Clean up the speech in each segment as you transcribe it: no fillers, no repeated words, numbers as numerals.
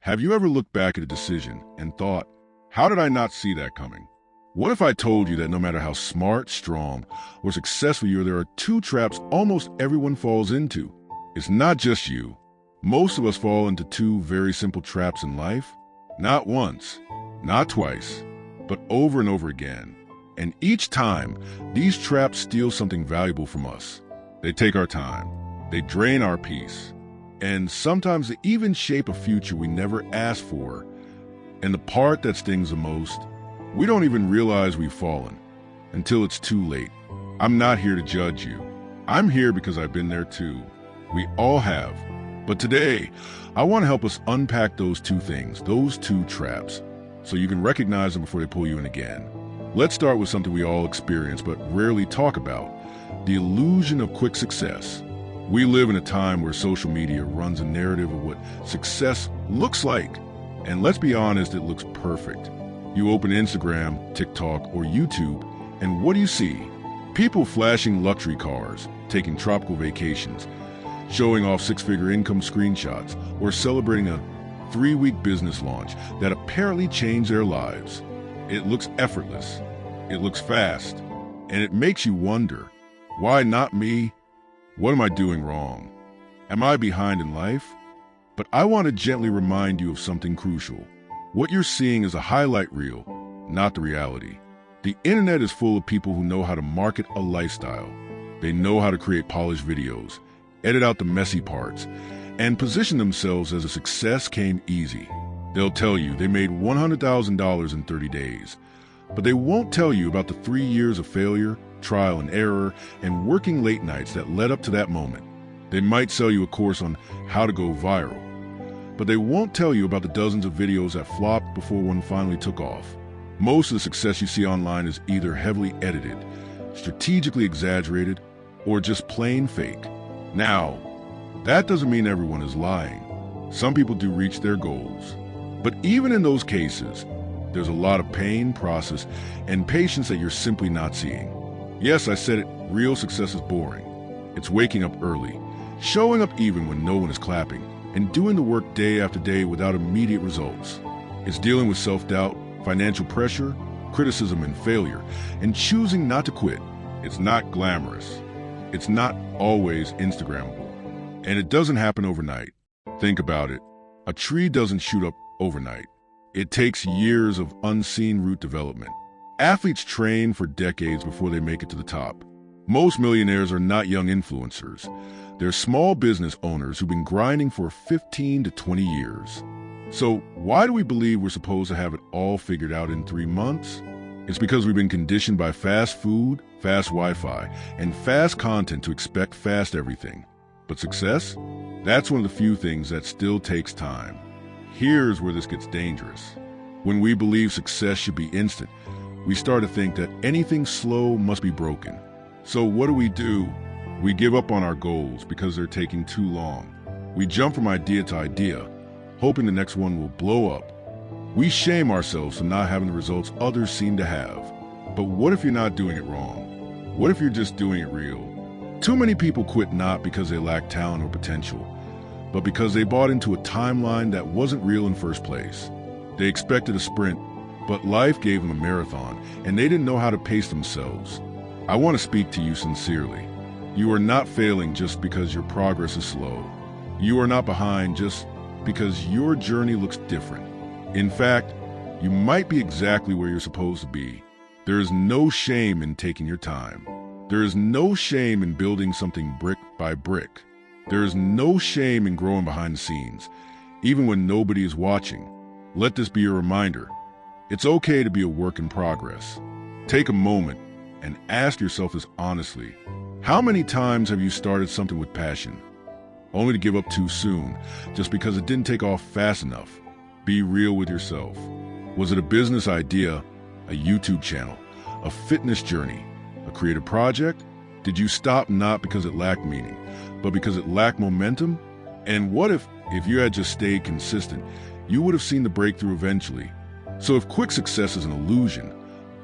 Have you ever looked back at a decision and thought, how did I not see that coming? What if I told you that no matter how smart, strong, or successful you are, there are two traps almost everyone falls into? It's not just you. Most of us fall into two very simple traps in life. Not once, not twice, but over and over again. And each time, these traps steal something valuable from us. They take our time. They drain our peace. And sometimes they even shape a future we never asked for. And the part that stings the most, we don't even realize we've fallen until it's too late. I'm not here to judge you. I'm here because I've been there too. We all have. But today, I want to help us unpack those two things, those two traps, so you can recognize them before they pull you in again. Let's start with something we all experience but rarely talk about, the illusion of quick success. We live in a time where social media runs a narrative of what success looks like. And let's be honest, it looks perfect. You open Instagram, TikTok, or YouTube, and what do you see? People flashing luxury cars, taking tropical vacations, showing off six-figure income screenshots, or celebrating a 3-week business launch that apparently changed their lives. It looks effortless, it looks fast, and it makes you wonder, why not me? What am I doing wrong? Am I behind in life? But I want to gently remind you of something crucial. What you're seeing is a highlight reel, not the reality. The internet is full of people who know how to market a lifestyle. They know how to create polished videos, edit out the messy parts, and position themselves as a success came easy. They'll tell you they made $100,000 in 30 days, but they won't tell you about the 3 years of failure, trial and error, and working late nights that led up to that moment. They might sell you a course on how to go viral, but they won't tell you about the dozens of videos that flopped before one finally took off. Most of the success you see online is either heavily edited, strategically exaggerated, or just plain fake. Now, that doesn't mean everyone is lying. Some people do reach their goals. But even in those cases, there's a lot of pain, process, and patience that you're simply not seeing. Yes, I said it, real success is boring. It's waking up early, showing up even when no one is clapping, and doing the work day after day without immediate results. It's dealing with self-doubt, financial pressure, criticism and failure, and choosing not to quit. It's not glamorous. It's not always Instagrammable. And it doesn't happen overnight. Think about it. A tree doesn't shoot up overnight. It takes years of unseen root development. Athletes train for decades before they make it to the top. Most millionaires are not young influencers. They're small business owners who've been grinding for 15 to 20 years. So why do we believe we're supposed to have it all figured out in 3 months? It's because we've been conditioned by fast food, fast Wi-Fi, and fast content to expect fast everything. But success? That's one of the few things that still takes time. Here's where this gets dangerous. When we believe success should be instant, we start to think that anything slow must be broken. So what do? We give up on our goals because they're taking too long. We jump from idea to idea, hoping the next one will blow up. We shame ourselves for not having the results others seem to have. But what if you're not doing it wrong? What if you're just doing it real? Too many people quit not because they lack talent or potential, but because they bought into a timeline that wasn't real in the first place. They expected a sprint, but life gave them a marathon, and they didn't know how to pace themselves. I want to speak to you sincerely. You are not failing just because your progress is slow. You are not behind just because your journey looks different. In fact, you might be exactly where you're supposed to be. There is no shame in taking your time. There is no shame in building something brick by brick. There is no shame in growing behind the scenes, even when nobody is watching. Let this be a reminder. It's okay to be a work in progress. Take a moment and ask yourself this honestly. How many times have you started something with passion, only to give up too soon, just because it didn't take off fast enough? Be real with yourself. Was it a business idea, a YouTube channel, a fitness journey, a creative project? Did you stop not because it lacked meaning, but because it lacked momentum? And what if you had just stayed consistent, you would have seen the breakthrough eventually? So if quick success is an illusion,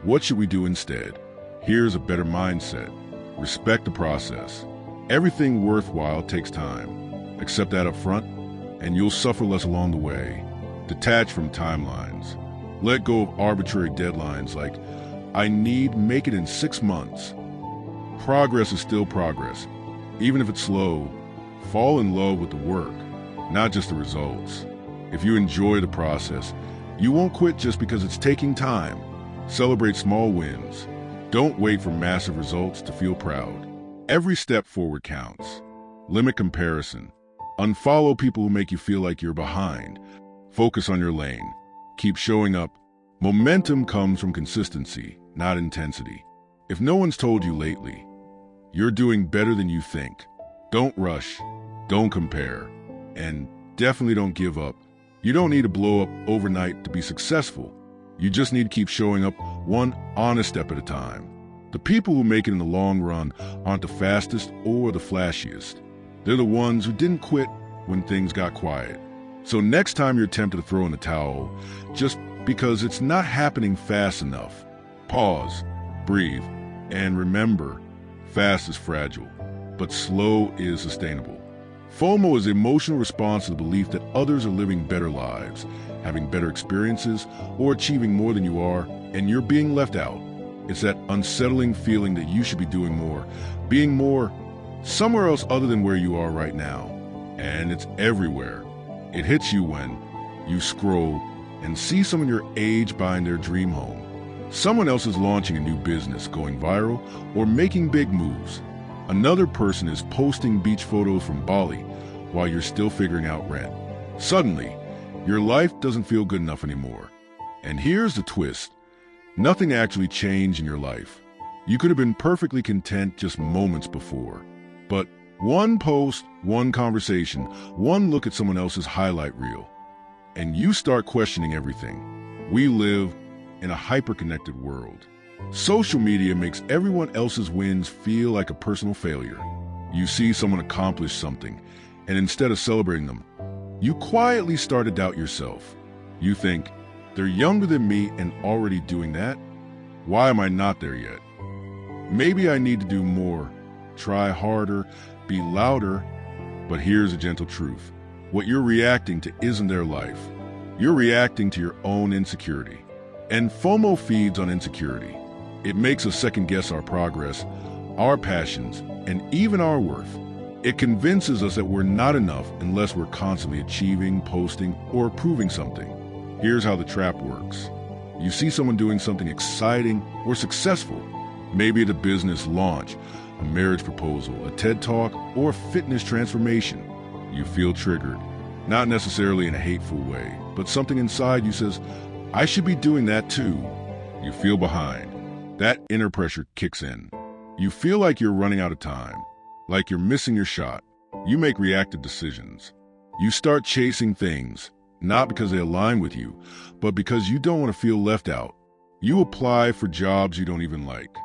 what should we do instead? Here's a better mindset. Respect the process. Everything worthwhile takes time. Accept that up front, and you'll suffer less along the way. Detach from timelines. Let go of arbitrary deadlines like, I need make it in 6 months. Progress is still progress. Even if it's slow, fall in love with the work, not just the results. If you enjoy the process, you won't quit just because it's taking time. Celebrate small wins. Don't wait for massive results to feel proud. Every step forward counts. Limit comparison. Unfollow people who make you feel like you're behind. Focus on your lane. Keep showing up. Momentum comes from consistency, not intensity. If no one's told you lately, you're doing better than you think. Don't rush. Don't compare. And definitely don't give up. You don't need to blow up overnight to be successful. You just need to keep showing up one honest step at a time. The people who make it in the long run aren't the fastest or the flashiest. They're the ones who didn't quit when things got quiet. So next time you're tempted to throw in the towel, just because it's not happening fast enough, pause, breathe, and remember, fast is fragile, but slow is sustainable. FOMO is the emotional response to the belief that others are living better lives, having better experiences, or achieving more than you are, and you're being left out. It's that unsettling feeling that you should be doing more, being more, somewhere else other than where you are right now. And it's everywhere. It hits you when you scroll and see someone your age buying their dream home. Someone else is launching a new business, going viral, or making big moves. Another person is posting beach photos from Bali while you're still figuring out rent. Suddenly, your life doesn't feel good enough anymore. And here's the twist. Nothing actually changed in your life. You could have been perfectly content just moments before. But one post, one conversation, one look at someone else's highlight reel, and you start questioning everything. We live in a hyper-connected world. Social media makes everyone else's wins feel like a personal failure. You see someone accomplish something, and instead of celebrating them, you quietly start to doubt yourself. You think, they're younger than me and already doing that? Why am I not there yet? Maybe I need to do more, try harder, be louder. But here's a gentle truth. What you're reacting to isn't their life. You're reacting to your own insecurity. And FOMO feeds on insecurity. It makes us second-guess our progress, our passions, and even our worth. It convinces us that we're not enough unless we're constantly achieving, posting, or proving something. Here's how the trap works. You see someone doing something exciting or successful, maybe at a business launch, a marriage proposal, a TED Talk, or a fitness transformation. You feel triggered, not necessarily in a hateful way, but something inside you says, I should be doing that too. You feel behind. That inner pressure kicks in. You feel like you're running out of time, like you're missing your shot. You make reactive decisions. You start chasing things, not because they align with you, but because you don't want to feel left out. You apply for jobs you don't even like.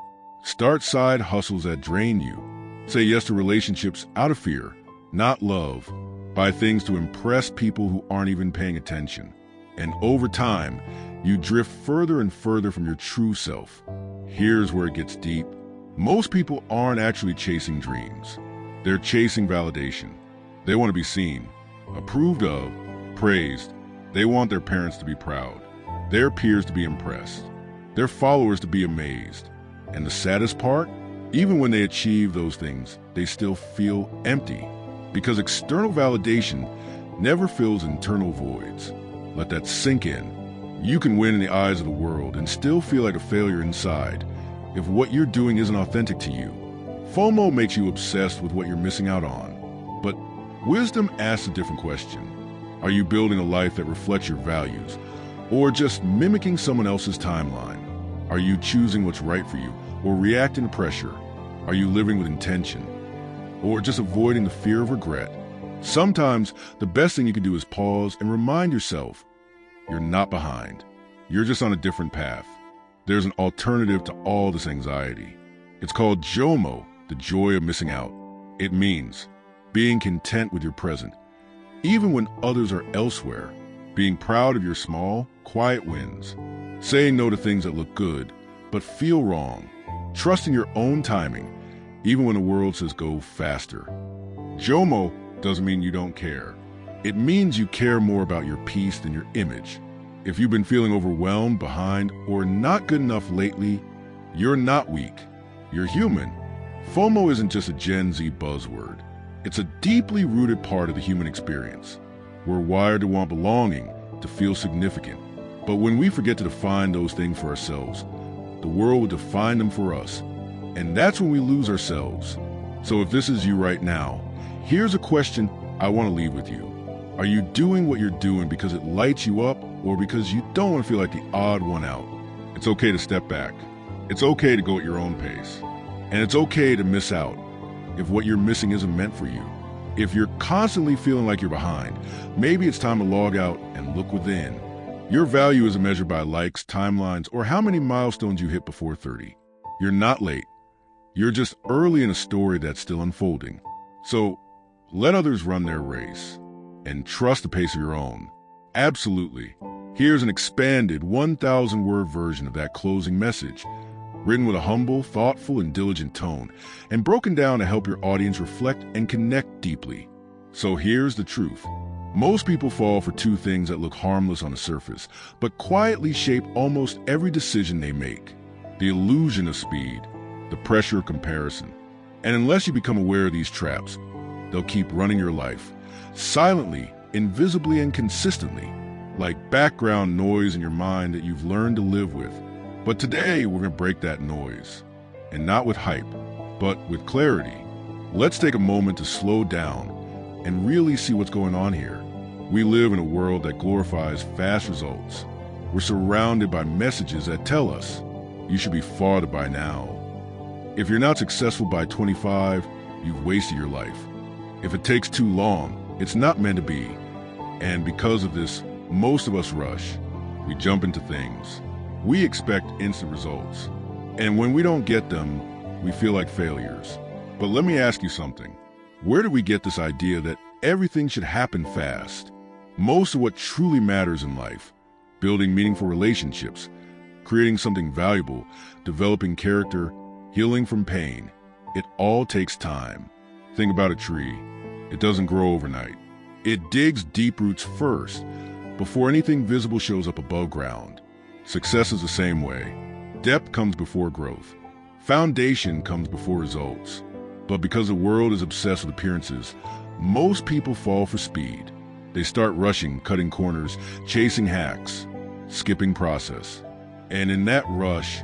Start side hustles that drain you. Say yes to relationships out of fear, not love. Buy things to impress people who aren't even paying attention. And over time, you drift further and further from your true self. Here's where it gets deep. Most people aren't actually chasing dreams. They're chasing validation. They want to be seen, approved of, praised. They want their parents to be proud, their peers to be impressed, their followers to be amazed. And the saddest part, even when they achieve those things, they still feel empty because external validation never fills internal voids. Let that sink in. You can win in the eyes of the world and still feel like a failure inside if what you're doing isn't authentic to you. FOMO makes you obsessed with what you're missing out on. But wisdom asks a different question. Are you building a life that reflects your values, or just mimicking someone else's timeline? Are you choosing what's right for you, or reacting to pressure? Are you living with intention, or just avoiding the fear of regret? Sometimes the best thing you can do is pause and remind yourself, you're not behind. You're just on a different path. There's an alternative to all this anxiety. It's called JOMO, the joy of missing out. It means being content with your present, even when others are elsewhere, being proud of your small, quiet wins, saying no to things that look good but feel wrong, trusting your own timing, even when the world says go faster. JOMO doesn't mean you don't care. It means you care more about your peace than your image. If you've been feeling overwhelmed, behind, or not good enough lately, you're not weak. You're human. FOMO isn't just a Gen Z buzzword. It's a deeply rooted part of the human experience. We're wired to want belonging, to feel significant. But when we forget to define those things for ourselves, the world will define them for us. And that's when we lose ourselves. So if this is you right now, here's a question I want to leave with you. Are you doing what you're doing because it lights you up or because you don't want to feel like the odd one out? It's okay to step back. It's okay to go at your own pace. And it's okay to miss out if what you're missing isn't meant for you. If you're constantly feeling like you're behind, maybe it's time to log out and look within. Your value isn't measured by likes, timelines, or how many milestones you hit before 30. You're not late. You're just early in a story that's still unfolding. So let others run their race and trust the pace of your own. Absolutely. Here's an expanded 1,000-word version of that closing message, written with a humble, thoughtful, and diligent tone, and broken down to help your audience reflect and connect deeply. So here's the truth. Most people fall for two things that look harmless on the surface, but quietly shape almost every decision they make. The illusion of speed, the pressure of comparison. And unless you become aware of these traps, they'll keep running your life, silently, invisibly, and consistently, like background noise in your mind that you've learned to live with. But today, we're going to break that noise. And not with hype, but with clarity. Let's take a moment to slow down and really see what's going on here. We live in a world that glorifies fast results. We're surrounded by messages that tell us you should be farther by now. If you're not successful by 25, you've wasted your life. If it takes too long, it's not meant to be. And because of this, most of us rush. We jump into things. We expect instant results. And when we don't get them, we feel like failures. But let me ask you something. Where do we get this idea that everything should happen fast? Most of what truly matters in life, building meaningful relationships, creating something valuable, developing character, healing from pain, it all takes time. Think about a tree. It doesn't grow overnight. It digs deep roots first, before anything visible shows up above ground. Success is the same way. Depth comes before growth. Foundation comes before results. But because the world is obsessed with appearances, most people fall for speed. They start rushing, cutting corners, chasing hacks, skipping process. And in that rush,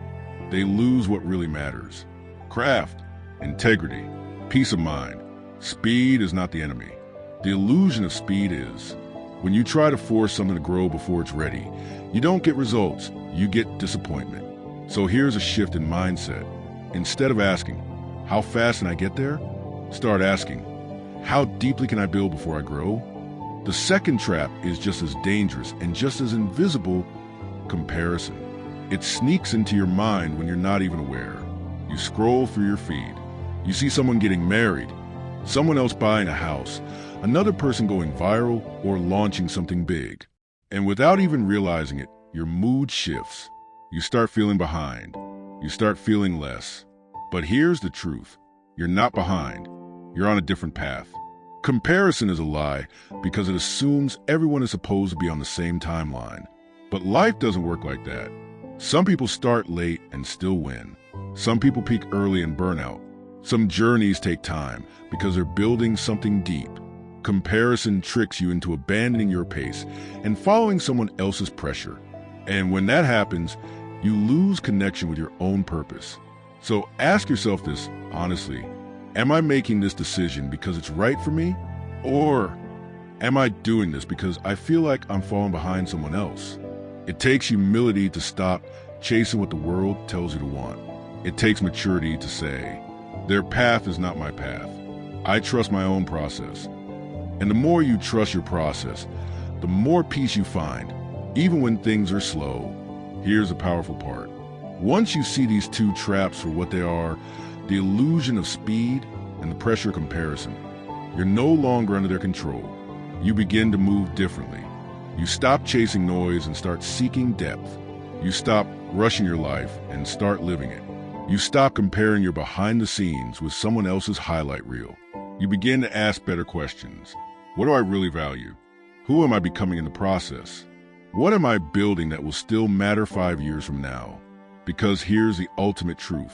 they lose what really matters. Craft, integrity, peace of mind. Speed is not the enemy. The illusion of speed is. When you try to force something to grow before it's ready, you don't get results, you get disappointment. So here's a shift in mindset. Instead of asking, how fast can I get there? Start asking, how deeply can I build before I grow? The second trap is just as dangerous and just as invisible: comparison. It sneaks into your mind when you're not even aware. You scroll through your feed. You see someone getting married, someone else buying a house, another person going viral or launching something big. And without even realizing it, your mood shifts. You start feeling behind. You start feeling less. But here's the truth. You're not behind. You're on a different path. Comparison is a lie because it assumes everyone is supposed to be on the same timeline. But life doesn't work like that. Some people start late and still win. Some people peak early and burn out. Some journeys take time because they're building something deep. Comparison tricks you into abandoning your pace and following someone else's pressure. And when that happens, you lose connection with your own purpose. So ask yourself this honestly. Am I making this decision because it's right for me? Or am I doing this because I feel like I'm falling behind someone else? It takes humility to stop chasing what the world tells you to want. It takes maturity to say, their path is not my path. I trust my own process. And the more you trust your process, the more peace you find, even when things are slow. Here's the powerful part. Once you see these two traps for what they are, the illusion of speed and the pressure of comparison, you're no longer under their control. You begin to move differently. You stop chasing noise and start seeking depth. You stop rushing your life and start living it. You stop comparing your behind the scenes with someone else's highlight reel. You begin to ask better questions. What do I really value? Who am I becoming in the process? What am I building that will still matter 5 years from now? Because here's the ultimate truth.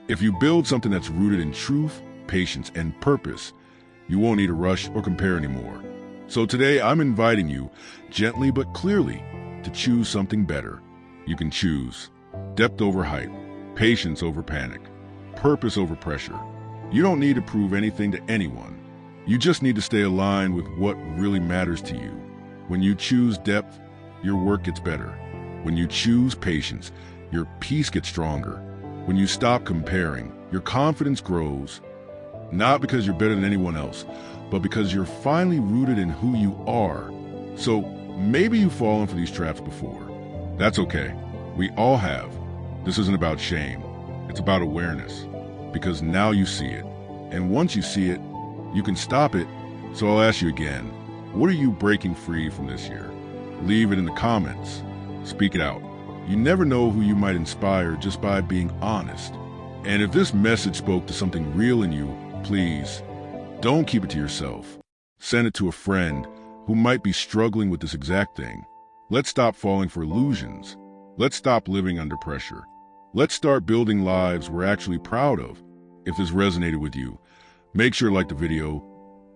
If you build something that's rooted in truth, patience, and purpose, you won't need to rush or compare anymore. So today, I'm inviting you, gently but clearly, to choose something better. You can choose depth over hype, patience over panic, purpose over pressure. You don't need to prove anything to anyone. You just need to stay aligned with what really matters to you. When you choose depth, your work gets better. When you choose patience, your peace gets stronger. When you stop comparing, your confidence grows. Not because you're better than anyone else, but because you're finally rooted in who you are. So maybe you've fallen for these traps before. That's okay. We all have. This isn't about shame. It's about awareness. Because now you see it. And once you see it, you can stop it. So I'll ask you again, what are you breaking free from this year? Leave it in the comments. Speak it out. You never know who you might inspire just by being honest. And if this message spoke to something real in you, please, don't keep it to yourself. Send it to a friend who might be struggling with this exact thing. Let's stop falling for illusions. Let's stop living under pressure. Let's start building lives we're actually proud of. If this resonated with you, make sure to like the video,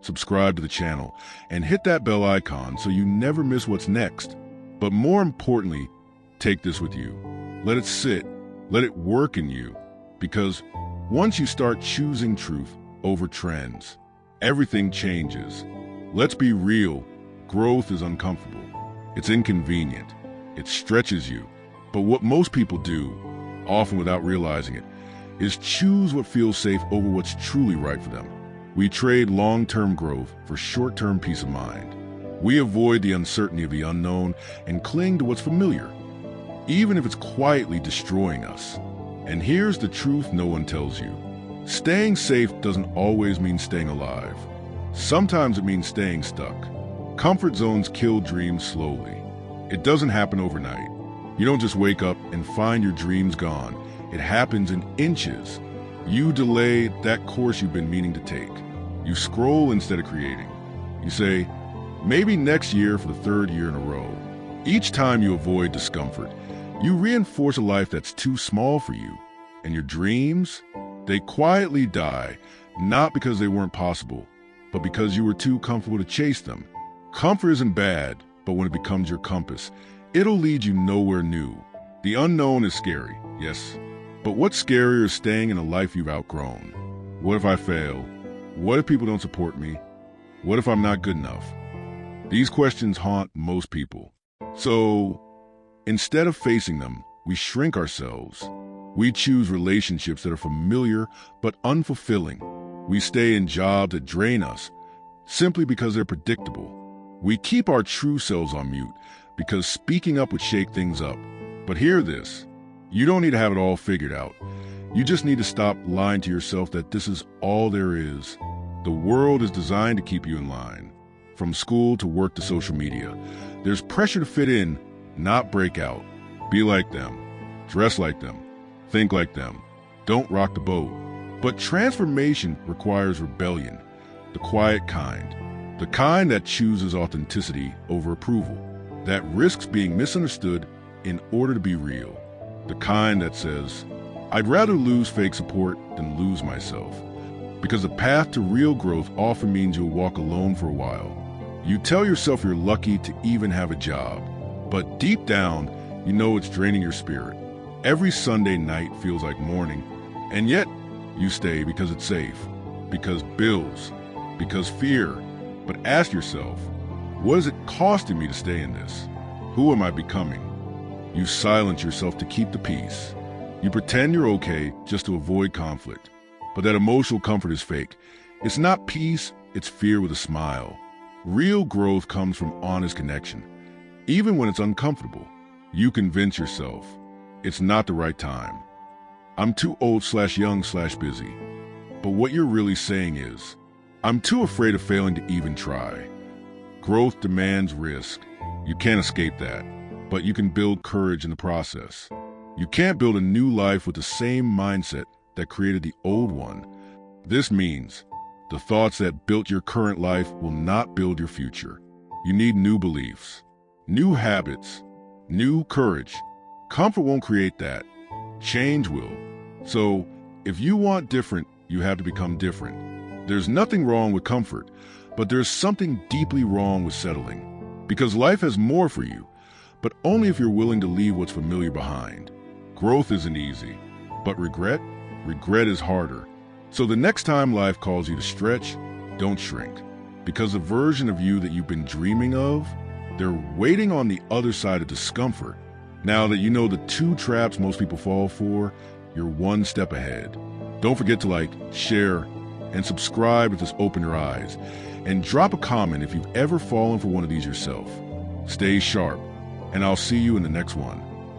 subscribe to the channel, and hit that bell icon so you never miss what's next. But more importantly, take this with you. Let it sit. Let it work in you. Because once you start choosing truth over trends, everything changes. Let's be real. Growth is uncomfortable. It's inconvenient. It stretches you. But what most people do, often without realizing it, is choose what feels safe over what's truly right for them. We trade long-term growth for short-term peace of mind. We avoid the uncertainty of the unknown and cling to what's familiar, even if it's quietly destroying us. And here's the truth no one tells you. Staying safe doesn't always mean staying alive. Sometimes it means staying stuck. Comfort zones kill dreams slowly. It doesn't happen overnight. You don't just wake up and find your dreams gone. It happens in inches. You delay that course you've been meaning to take. You scroll instead of creating. You say, maybe next year for the 3rd year in a row. Each time you avoid discomfort, you reinforce a life that's too small for you. And your dreams, they quietly die, not because they weren't possible, but because you were too comfortable to chase them. Comfort isn't bad, but when it becomes your compass, it'll lead you nowhere new. The unknown is scary, yes. But what's scarier is staying in a life you've outgrown. What if I fail? What if people don't support me? What if I'm not good enough? These questions haunt most people. So instead of facing them, we shrink ourselves. We choose relationships that are familiar but unfulfilling. We stay in jobs that drain us simply because they're predictable. We keep our true selves on mute because speaking up would shake things up. But hear this. You don't need to have it all figured out. You just need to stop lying to yourself that this is all there is. The world is designed to keep you in line. From school to work to social media, there's pressure to fit in, not break out. Be like them. Dress like them. Think like them. Don't rock the boat. But transformation requires rebellion, the quiet kind. The kind that chooses authenticity over approval, that risks being misunderstood in order to be real. The kind that says, I'd rather lose fake support than lose myself. Because the path to real growth often means you'll walk alone for a while. You tell yourself you're lucky to even have a job, but deep down, you know it's draining your spirit. Every Sunday night feels like morning, and yet you stay because it's safe, because bills, because fear. But ask yourself, what is it costing me to stay in this? Who am I becoming? You silence yourself to keep the peace. You pretend you're okay just to avoid conflict. But that emotional comfort is fake. It's not peace, it's fear with a smile. Real growth comes from honest connection. Even when it's uncomfortable, you convince yourself it's not the right time. I'm too old/young/busy. But what you're really saying is, I'm too afraid of failing to even try. Growth demands risk. You can't escape that. But you can build courage in the process. You can't build a new life with the same mindset that created the old one. This means the thoughts that built your current life will not build your future. You need new beliefs, new habits, new courage. Comfort won't create that. Change will. So, if you want different, you have to become different. There's nothing wrong with comfort, but there's something deeply wrong with settling. Because life has more for you, but only if you're willing to leave what's familiar behind. Growth isn't easy, but regret is harder. So the next time life calls you to stretch, don't shrink. Because the version of you that you've been dreaming of, they're waiting on the other side of discomfort. Now that you know the 2 traps most people fall for, you're 1 step ahead. Don't forget to like, share, and subscribe if this opened your eyes. And drop a comment if you've ever fallen for one of these yourself. Stay sharp, and I'll see you in the next one.